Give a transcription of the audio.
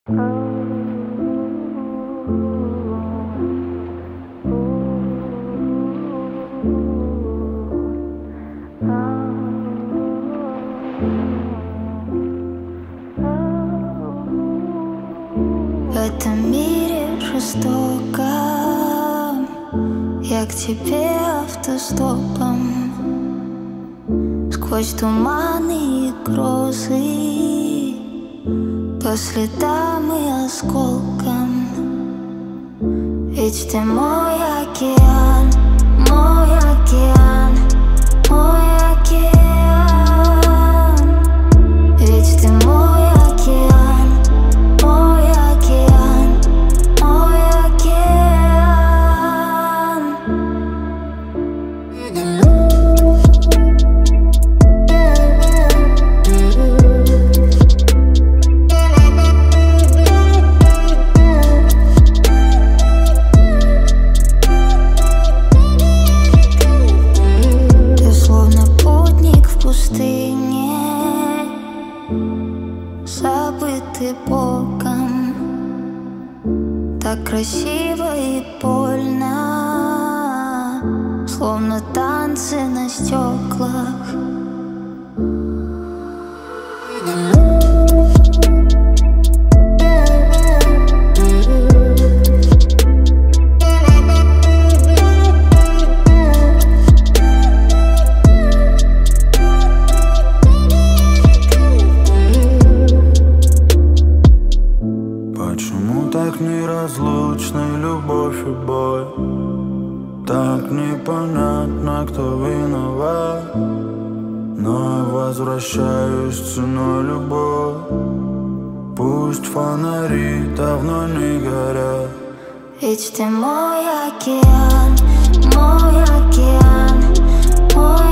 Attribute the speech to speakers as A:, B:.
A: В этом мире жестоком я к тебе автостопом, сквозь туманы и грозы, по следам и осколкам. Ведь ты мой океан, мой океан, мой океан. Ведь ты мой океан, мой океан, мой океан. Ты словно путник в пустыне, забытый Богом. Так красиво и больно, словно танцы на стеклах.
B: Почему так неразлучны любовь и бой? Так непонятно, кто виноват, но я возвращаюсь ценой любовь. Пусть фонари давно не горят.
A: Ведь ты мой океан, мой океан, мой